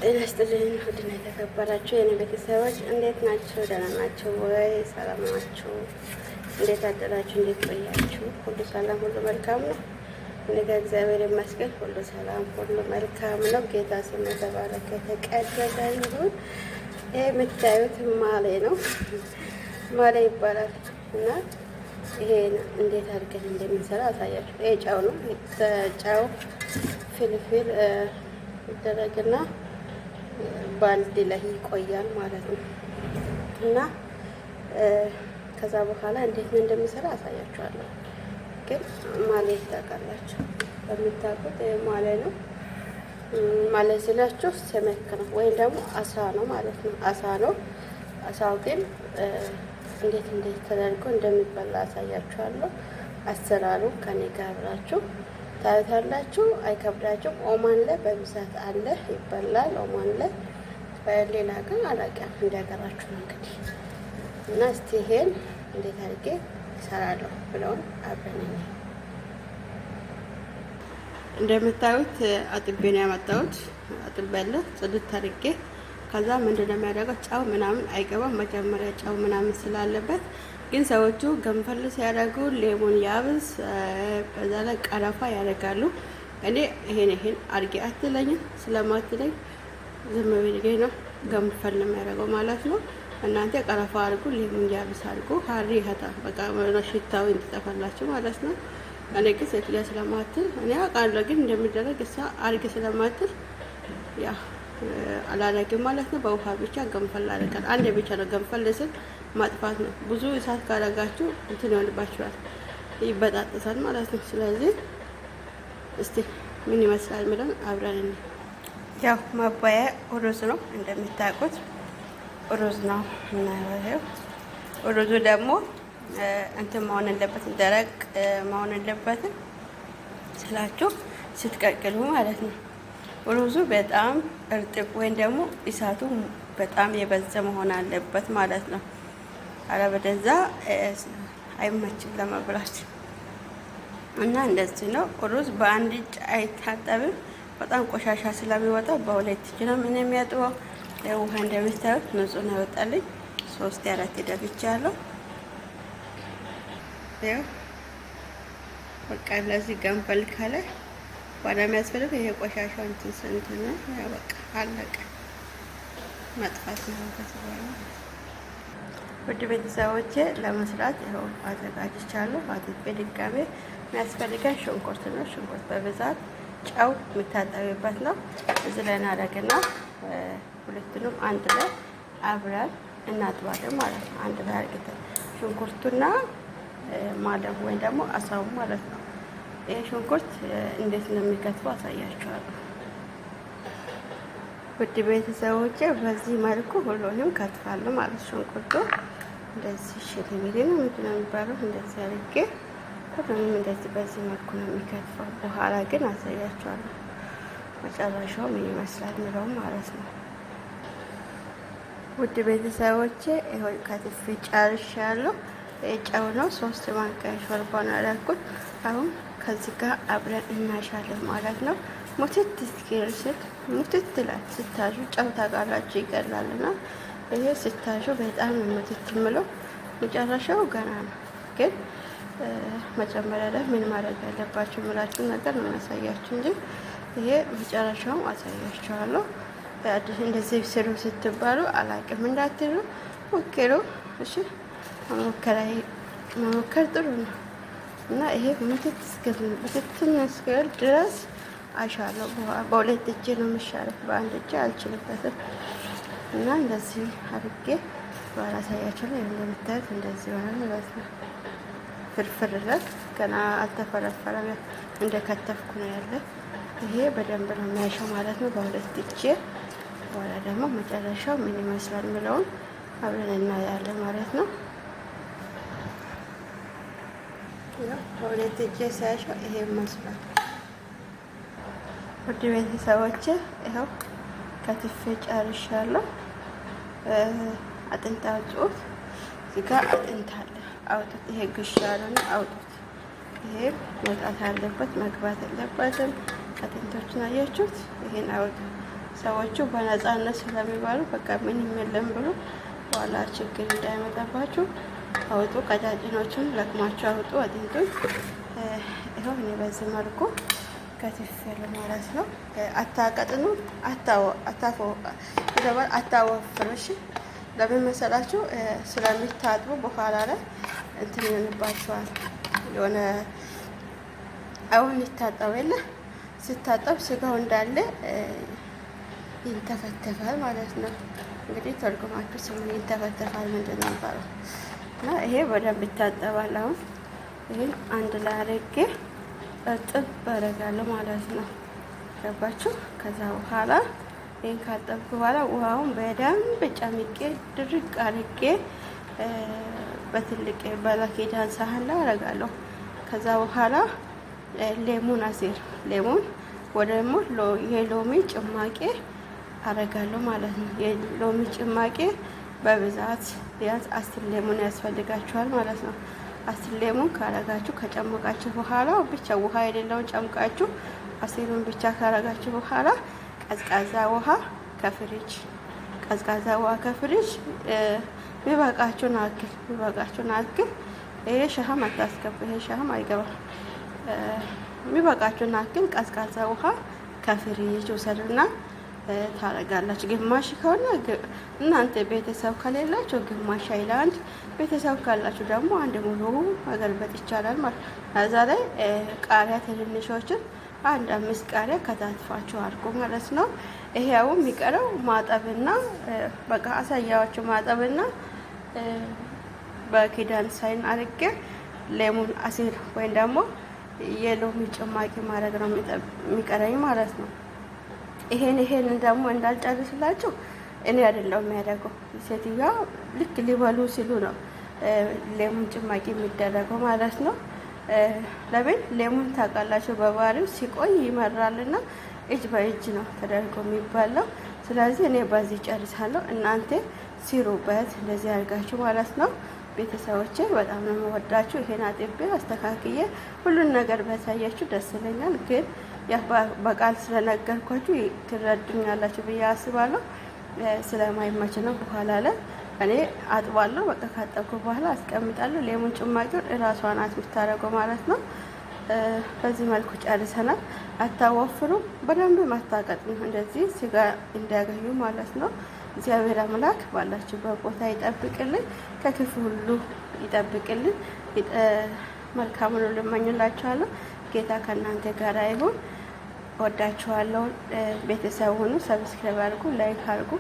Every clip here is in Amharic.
ጤና ይስጥልኝ ውድና የተከበራችሁ የኔ ቤተሰቦች እንዴት ናቸው? ደህና ናቸው ወይ? ሰላም ናችሁ? እንዴት አደራችሁ? እንዴት ቆያችሁ? ሁሉ ሰላም፣ ሁሉ መልካም ነው። እኔ ጋር እግዚአብሔር ይመስገን ሁሉ ሰላም፣ ሁሉ መልካም ነው። ጌታ ስሙ የተባረከ የተቀደሰ ይሁን። ይሄ የምታዩት ማሌ ነው። ማሌ ይባላል እና ይሄ እንዴት አድርገን እንደምንሰራ አሳያችሁ። ይሄ ጫው ነው። ጫው ፍልፍል ይደረግና ባልዲ ላይ ይቆያል ማለት ነው። እና ከዛ በኋላ እንዴት ነው እንደሚሰራ አሳያችኋለሁ። ግን ማሌ ታውቃላችሁ፣ በምታውቁት ማሌ ነው። ማሌ ስላችሁ ሰመክ ነው ወይም ደግሞ አሳ ነው ማለት ነው። አሳ ነው። አሳው ግን እንዴት ተደርጎ እንደሚበላ አሳያችኋለሁ። አሰራሩ ከኔ ጋር አብራችሁ ታዩታላችሁ። አይከብዳችሁም። ኦማን ላይ በብዛት አለ፣ ይበላል። ኦማን ላይ በሌላ ግን አላውቅም፣ እንዲያገራችሁ ነው እንግዲህ። እና እስቲ ይሄን እንዴት አድርጌ ይሰራለሁ ብለውን አብረን እንደምታዩት አጥቤ ነው ያመጣሁት። አጥቤያለሁ ጽድት አድርጌ። ከዛ ምንድነው የሚያደርገው? ጫው ምናምን አይገባም መጀመሪያ ጫው ምናምን ስላለበት። ግን ሰዎቹ ገንፈል ሲያደርጉ ሌሞን ያብስ በዛ ላይ ቀረፋ ያደርጋሉ። እኔ ይሄን አድርጌ አትለኝም ስለማትለኝ ዝም ብዬ ነው ገንፈል የሚያደርገው ማለት ነው። እናንተ ቀረፋ አድርጉ፣ ሌሞን ያብስ አድርጉ። ሀሪ ሀታ በቃ ሽታው እንዲጠፋላችሁ ማለት ነው። እኔ ግን ሴትያ ስለማትል እኔ አውቃለሁ፣ ግን እንደሚደረግ እሷ አድርጌ ስለማትል ያ አላደርግም ማለት ነው። በውሃ ብቻ ገንፈል አደርጋለሁ። አንዴ ብቻ ነው ገንፈል ስል ማጥፋት ነው። ብዙ እሳት ካረጋችሁ እንትን ይሆንባችኋል፣ ይበጣጥሳል ማለት ነው። ስለዚህ እስቲ ምን ይመስላል የሚለውን አብረን ያው ማባያ ሩዝ ነው እንደምታውቁት፣ ሩዝ ነው እናየው። ሩዙ ደግሞ እንትን መሆን የለበትም፣ ደረቅ መሆን የለበትም ስላችሁ ስትቀቅሉ ማለት ነው። ሩዙ በጣም እርጥብ ወይም ደግሞ እሳቱ በጣም የበዛ መሆን አለበት ማለት ነው። አለበለዛ አይመችም ለመብላት እና እንደዚህ ነው። ሩዝ በአንድ እጅ አይታጠብም፣ በጣም ቆሻሻ ስለሚወጣው በሁለት እጅ ነው ምን የሚያጥበው። ውሃ እንደምታዩት ንጹህ ነው ይወጣልኝ። 3-4 ደብቻለሁ። ያው በቃ ለዚህ ገንፈል ካለ ዋና የሚያስፈልገው ይሄ ቆሻሻው እንትን ስንት ነው። ያው በቃ አለቀ፣ መጥፋት ነው ከተባለ። ውድ ቤተሰቦቼ ለመስራት ይኸው አዘጋጅቻለሁ። አጥቤ ድጋሜ የሚያስፈልገን ሽንኩርት ነው። ሽንኩርት በብዛት ጨው የሚታጠብበት ነው። እዚህ ላይ እናደርግና ሁለቱንም አንድ ላይ አብረን እናጥባለን ማለት ነው። አንድ ላይ አድርገን ሽንኩርቱና ማለፍ ወይም ደግሞ አሳው ማለት ነው። ይሄ ሽንኩርት እንዴት እንደሚከትፈው አሳያችኋለሁ። ውድ ቤተሰቦቼ በዚህ መልኩ ሁሉንም ከትፋለሁ ማለት ሽንኩርቱ እንደዚህ ሽልሚሊ ነው ምንድን ነው የሚባለው፣ እንደዚህ አድርጌ ሁሉንም እንደዚህ በዚህ መልኩ ነው የሚከትፈው። በኋላ ግን አሳያችኋለሁ መጨረሻው ምን ይመስላል የሚለውም ማለት ነው። ውድ ቤተሰቦቼ ይኸው ከትፌ ጨርሻለሁ። ጨው ነው 3 ማንኪያ ሾርባ ነው ያደረኩት። አሁን ከዚህ ጋር አብረን እናሻለን ማለት ነው። ሙትት እስኪል ሙትት ይላል ስታሹ። ጨው ታውቃላችሁ ይቀላልና ይሄ ስታሹ በጣም ሙትት የምለው መጨረሻው ገና ነው። ግን መጀመሪያ ላይ ምን ማድረግ ያለባችሁ የምላችሁ ነገር ነው የሚያሳያችሁ እንጂ ይሄ መጨረሻው አሳያችኋለሁ። አዲስ እንደዚህ ስሩ ስትባሉ አላቅም እንዳትሉ ሞክሩ። እሺ መሞከር ጥሩ ነው እና ይሄ ምትት እስክል ድረስ አሻለሁ። በሁለት እጄ ነው የምሻለው፣ በአንድ እጄ አልችልበትም። እና እንደዚህ አድርጌ በኋላ አሳያችሁ ላይ እንደምታዩት እንደዚህ ሆነ ማለት ነው። ፍርፍር ላይ ገና አልተፈረፈረም፣ እንደከተፍኩ ነው ያለ። ይሄ በደንብ ነው የሚያሸው ማለት ነው በሁለት እጄ። በኋላ ደግሞ መጨረሻው ምን ይመስላል የሚለውን አብረን እናያለን ማለት ነው። በሁለት እጄ ሳያሸው ይሄ ይመስላል። ውድ ቤተሰቦቼ ይኸው ከትፌ ጨርሻለሁ። አጥንት አውጡት። እዚህ ጋር አጥንት አለ፣ አውጡት። ይሄ ግሻ ነው፣ አውጡት። ይሄ መውጣት አለበት፣ መግባት የለበትም። አጥንቶችን አያችሁት? ይሄን አውጡ። ሰዎቹ በነፃነት ስለሚባሉ በቃ ምንም የለም ብሎ በኋላ ችግር እንዳይመጣባችሁ አውጡ። ቀጫጭኖቹን ለቅማችሁ አውጡ። አጥንቱን ይኸው እኔ በዚህ መልኩ ከትፌሉ ማለት ነው። አታቀጥኑ፣ አታወፍሩ። እሺ ለምን መሰላችሁ? ስለሚታጥቡ በኋላ ላይ እንትን ይሆንባቸዋል። የሆነ አሁን ይታጠብ የለ ሲታጠብ ስጋው እንዳለ ይንተፈተፋል ማለት ነው። እንግዲህ ተርጉማችሁ ስሙ። ይንተፈተፋል ምንድን ነው የሚባለው? እና ይሄ በደንብ ይታጠባል። አሁን ይህን አንድ ላይ አድርጌ እርጥብ አደርጋለሁ ማለት ነው። ገባችሁ? ከዛ በኋላ ይህን ካጠብኩ በኋላ ውሃውን በደንብ ጨምቄ ድርቅ አድርጌ በትልቅ በላኪዳን ሳህን ላይ አደርጋለሁ። ከዛ በኋላ ሌሙን አሲር ሌሙን ወደ ደግሞ የሎሚ ጭማቂ አደርጋለሁ ማለት ነው። የሎሚ ጭማቂ በብዛት ቢያንስ 10 ሌሙን ያስፈልጋችኋል ማለት ነው። 10 ሌሙን ካረጋችሁ ከጨመቃችሁ በኋላ ብቻ ውሃ የሌለውን ጨምቃችሁ አሲሩን ብቻ ካረጋችሁ በኋላ ቀዝቃዛ ውሃ ከፍሪጅ ሚበቃችሁን አክል ይሄ ሸሃም አታስገቡ። ይሄ ሸሃም አይገባም። ሚበቃችሁን አክል ቀዝቃዛ ውሃ ከፍሪጅ ውሰዱና ታረጋላችሁ። ግማሽ ከሆነ እናንተ ቤተሰብ ከሌላችሁ ግማሽ ሃይላንድ፣ ቤተሰብ ካላችሁ ደግሞ አንድ ሙሉ መገልበጥ ይቻላል ማለት ነው። እዛ ላይ ቃሪያ ትንንሾችን 5 ቃሪያ ከታትፋችሁ አድርጉ ማለት ነው። ይሄ አሁን የሚቀረው ማጠብና በቃ አሳያችሁ ማጠብና በኪዳን ሳይን አድርጌ ሌሙን አሲር ወይም ደግሞ የሎሚ ጭማቂ ማድረግ ነው የሚቀረኝ ማለት ነው። ይሄን ደግሞ እንዳልጨርስላችሁ እኔ አይደለም የሚያደርገው ሴትዮዋ ልክ ሊበሉ ሲሉ ነው ሌሙን ጭማቂ የሚደረገው ማለት ነው። ለምን ሌሙን ታውቃላችሁ በባህሪው ሲቆይ ይመራልና እጅ በእጅ ነው ተደርጎ የሚባለው። ስለዚህ እኔ በዚህ ጨርሳለሁ። እናንተ ሲሩበት እንደዚህ አድርጋችሁ ማለት ነው። ቤተሰቦቼ በጣም ነው የምወዳችሁ። ይሄን አጥቤ አስተካክዬ ሁሉን ነገር በሳያችሁ ደስ ይለኛል። ግን በቃል ስለነገርኳችሁ ትረዱኛላችሁ ብዬ አስባለሁ። ስለማይመች ነው። በኋላ ላይ እኔ አጥባለሁ። በቃ ካጠብኩ በኋላ አስቀምጣለሁ። ሌሙን ጭማቂውን እራሷ ናት የምታደርገው ማለት ነው። በዚህ መልኩ ጨርሰናል። አታወፍሩ፣ በደንብ ማታቀጥ ነው። እንደዚህ ስጋ እንዲያገኙ ማለት ነው። እግዚአብሔር አምላክ ባላችሁበት ቦታ ይጠብቅልን፣ ከክፉ ሁሉ ይጠብቅልን። መልካሙን ሁሉ እመኝላችኋለሁ። ጌታ ከእናንተ ጋር ይሁን። ወዳችኋለሁ። ቤተሰብ ሁኑ። ሰብስክራይብ አድርጉ፣ ላይክ አድርጉ።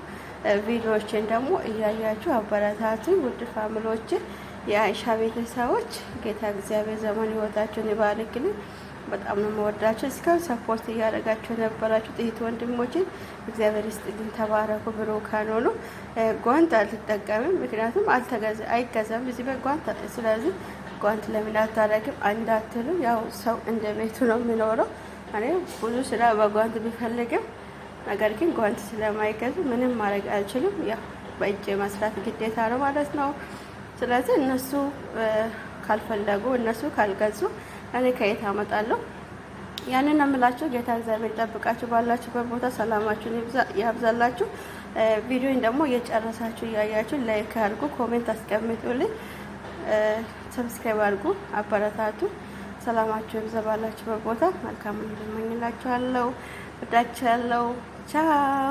ቪዲዮዎችን ደግሞ እያያችሁ አበረታቱ። ውድ ፋሚሊዎች፣ የአይሻ ቤተሰቦች ጌታ እግዚአብሔር ዘመን ህይወታችሁን ይባርክልን። በጣም ነው የምወዳችሁ። እስካሁን ሰፖርት እያደረጋችሁ የነበራችሁ ጥቂት ወንድሞችን እግዚአብሔር ይስጥልኝ። ተባረኩ። ብሩካን ሆኑ። ጓንት አልተጠቀምም፣ ምክንያቱም አይገዛም እዚህ በጓንት። ስለዚህ ጓንት ለምን አታደርግም እንዳትሉ፣ ያው ሰው እንደ ቤቱ ነው የሚኖረው። እኔ ብዙ ስራ በጓንት ቢፈልግም ነገር ግን ጓንት ስለማይገዙ ምንም ማድረግ አልችልም። ያው በእጄ መስራት ግዴታ ነው ማለት ነው። ስለዚህ እነሱ ካልፈለጉ እነሱ ካልገዙ እኔ ከየት አመጣለሁ? ያንን አምላችሁ። ጌታ እግዚአብሔር ይጠብቃችሁ። ባላችሁበት ቦታ ሰላማችሁን ያብዛላችሁ። ቪዲዮን ደግሞ እየጨረሳችሁ እያያችሁ ላይክ አድርጉ፣ ኮሜንት አስቀምጡልኝ፣ ሰብስክራይብ አድርጉ፣ አበረታቱ። ሰላማችሁ ይብዛ። ባላችሁበት ቦታ መልካም እንድመኝላችኋለሁ። ወዳችኋለሁ። ቻው